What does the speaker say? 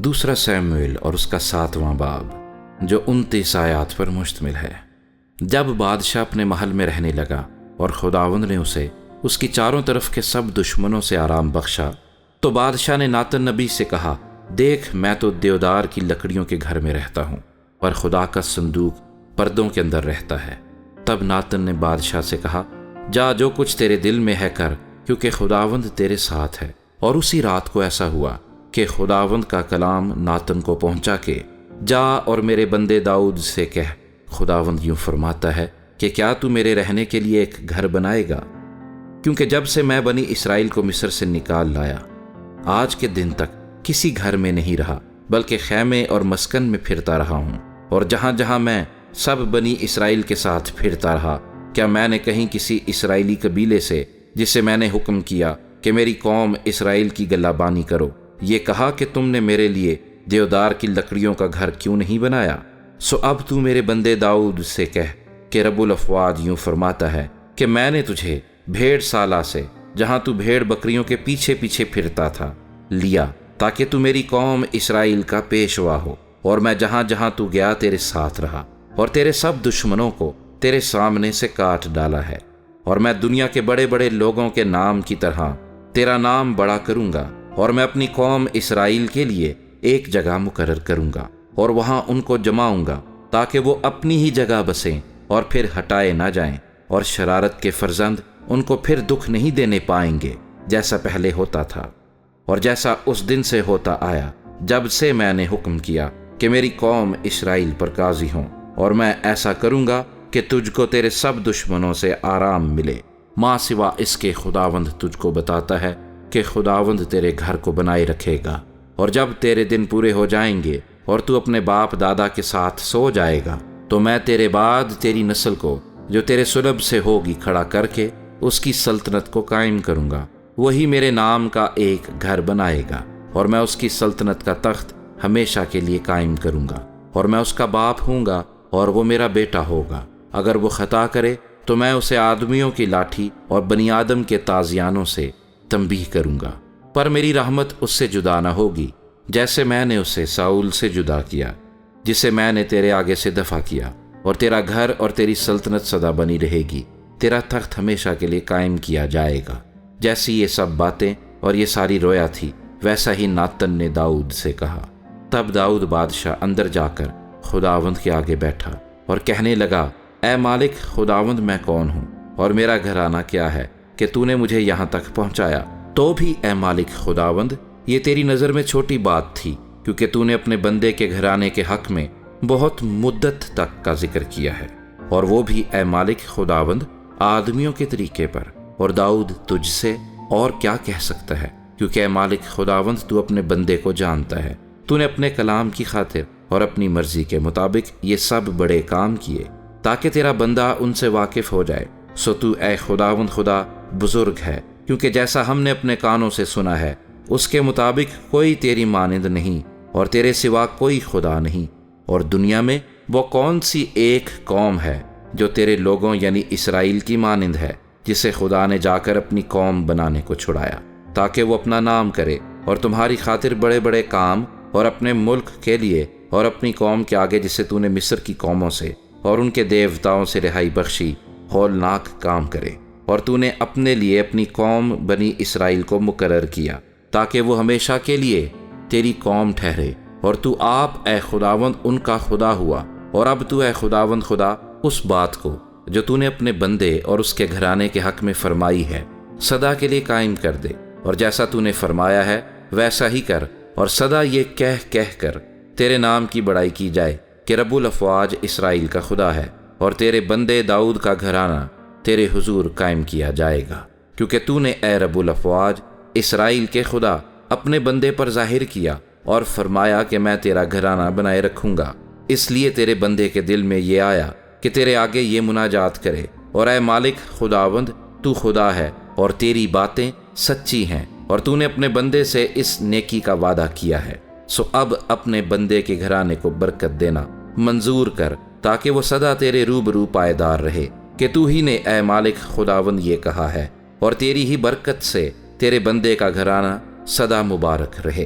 دوسرا سیموئیل اور اس کا 7واں باب، جو 29 آیات پر مشتمل ہے۔ جب بادشاہ اپنے محل میں رہنے لگا اور خداوند نے اسے اس کی چاروں طرف کے سب دشمنوں سے آرام بخشا، تو بادشاہ نے ناتن نبی سے کہا، دیکھ میں تو دیودار کی لکڑیوں کے گھر میں رہتا ہوں، پر خدا کا صندوق پردوں کے اندر رہتا ہے۔ تب ناتن نے بادشاہ سے کہا، جا جو کچھ تیرے دل میں ہے کر، کیونکہ خداوند تیرے ساتھ ہے۔ اور اسی رات کو ایسا ہوا کہ خداوند کا کلام ناتن کو پہنچا کہ جا اور میرے بندے داؤد سے کہہ، خداوند یوں فرماتا ہے کہ کیا تو میرے رہنے کے لیے ایک گھر بنائے گا؟ کیونکہ جب سے میں بنی اسرائیل کو مصر سے نکال لایا، آج کے دن تک کسی گھر میں نہیں رہا، بلکہ خیمے اور مسکن میں پھرتا رہا ہوں، اور جہاں جہاں میں سب بنی اسرائیل کے ساتھ پھرتا رہا، کیا میں نے کہیں کسی اسرائیلی قبیلے سے جسے میں نے حکم کیا کہ میری قوم اسرائیل کی گلہ بانی کرو، یہ کہا کہ تم نے میرے لیے دیودار کی لکڑیوں کا گھر کیوں نہیں بنایا؟ سو اب تو میرے بندے داؤد سے کہہ کہ رب الافواج یوں فرماتا ہے کہ میں نے تجھے بھیڑ سالہ سے، جہاں تو بھیڑ بکریوں کے پیچھے پیچھے پھرتا تھا، لیا، تاکہ تو میری قوم اسرائیل کا پیشوا ہو، اور میں جہاں جہاں تو گیا تیرے ساتھ رہا، اور تیرے سب دشمنوں کو تیرے سامنے سے کاٹ ڈالا ہے۔ اور میں دنیا کے بڑے بڑے لوگوں کے نام کی طرح تیرا نام بڑا کروں گا، اور میں اپنی قوم اسرائیل کے لیے ایک جگہ مقرر کروں گا، اور وہاں ان کو جماؤں گا، تاکہ وہ اپنی ہی جگہ بسیں اور پھر ہٹائے نہ جائیں، اور شرارت کے فرزند ان کو پھر دکھ نہیں دینے پائیں گے، جیسا پہلے ہوتا تھا اور جیسا اس دن سے ہوتا آیا جب سے میں نے حکم کیا کہ میری قوم اسرائیل پر قاضی ہوں۔ اور میں ایسا کروں گا کہ تجھ کو تیرے سب دشمنوں سے آرام ملے، ماں سوا اس کے خداوند تجھ کو بتاتا ہے کہ خداوند تیرے گھر کو بنائے رکھے گا، اور جب تیرے دن پورے ہو جائیں گے اور تو اپنے باپ دادا کے ساتھ سو جائے گا، تو میں تیرے بعد تیری نسل کو جو تیرے سلب سے ہوگی کھڑا کر کے اس کی سلطنت کو قائم کروں گا۔ وہی میرے نام کا ایک گھر بنائے گا، اور میں اس کی سلطنت کا تخت ہمیشہ کے لیے قائم کروں گا، اور میں اس کا باپ ہوں گا اور وہ میرا بیٹا ہوگا۔ اگر وہ خطا کرے تو میں اسے آدمیوں کی لاٹھی اور بنی آدم کے تازیانوں سے تنبیہ کروں گا، پر میری رحمت اس سے جدا نہ ہوگی، جیسے میں نے اسے ساؤل سے جدا کیا، جسے میں نے تیرے آگے سے دفع کیا۔ اور تیرا گھر اور تیری سلطنت سدا بنی رہے گی، تیرا تخت ہمیشہ کے لیے قائم کیا جائے گا۔ جیسی یہ سب باتیں اور یہ ساری رویا تھی، ویسا ہی ناتن نے داؤد سے کہا۔ تب داؤد بادشاہ اندر جا کر خداوند کے آگے بیٹھا اور کہنے لگا، اے مالک خداوند، میں کون ہوں اور میرا گھرانہ کیا ہے کہ تو نے مجھے یہاں تک پہنچایا؟ تو بھی اے مالک خداوند، یہ تیری نظر میں چھوٹی بات تھی، کیونکہ تو نے اپنے بندے کے گھرانے کے حق میں بہت مدت تک کا ذکر کیا ہے، اور وہ بھی اے مالک خداوند آدمیوں کے طریقے پر۔ اور داؤد تجھ سے اور کیا کہہ سکتا ہے؟ کیونکہ اے مالک خداوند، تو اپنے بندے کو جانتا ہے، تو نے اپنے کلام کی خاطر اور اپنی مرضی کے مطابق یہ سب بڑے کام کیے، تاکہ تیرا بندہ ان سے واقف ہو جائے۔ سو تو اے خداوند خدا بزرگ ہے، کیونکہ جیسا ہم نے اپنے کانوں سے سنا ہے، اس کے مطابق کوئی تیری مانند نہیں، اور تیرے سوا کوئی خدا نہیں۔ اور دنیا میں وہ کون سی ایک قوم ہے جو تیرے لوگوں یعنی اسرائیل کی مانند ہے، جسے خدا نے جا کر اپنی قوم بنانے کو چھڑایا، تاکہ وہ اپنا نام کرے اور تمہاری خاطر بڑے بڑے کام، اور اپنے ملک کے لیے اور اپنی قوم کے آگے جسے تو نے مصر کی قوموں سے اور ان کے دیوتاؤں سے رہائی بخشی، ہولناک کام کرے۔ اور تو نے اپنے لیے اپنی قوم بنی اسرائیل کو مقرر کیا، تاکہ وہ ہمیشہ کے لیے تیری قوم ٹھہرے، اور تو آپ اے خداوند ان کا خدا ہوا۔ اور اب تو اے خداوند خدا اس بات کو جو تو نے اپنے بندے اور اس کے گھرانے کے حق میں فرمائی ہے سدا کے لیے قائم کر دے، اور جیسا تو نے فرمایا ہے ویسا ہی کر، اور سدا یہ کہہ کر تیرے نام کی بڑائی کی جائے کہ رب الافواج اسرائیل کا خدا ہے، اور تیرے بندے داؤد کا گھرانہ تیرے حضور قائم کیا جائے گا، کیونکہ تو نے اے رب الافواج اسرائیل کے خدا اپنے بندے پر ظاہر کیا اور فرمایا کہ میں تیرا گھرانہ بنائے رکھوں گا۔ اس لیے تیرے بندے کے دل میں یہ آیا کہ تیرے آگے یہ مناجات کرے۔ اور اے مالک خداوند، تو خدا ہے اور تیری باتیں سچی ہیں، اور تو نے اپنے بندے سے اس نیکی کا وعدہ کیا ہے۔ سو اب اپنے بندے کے گھرانے کو برکت دینا منظور کر، تاکہ وہ سدا تیرے روبرو پائیدار رہے، کہ تو ہی نے اے مالک خداوند یہ کہا ہے، اور تیری ہی برکت سے تیرے بندے کا گھرانہ سدا مبارک رہے۔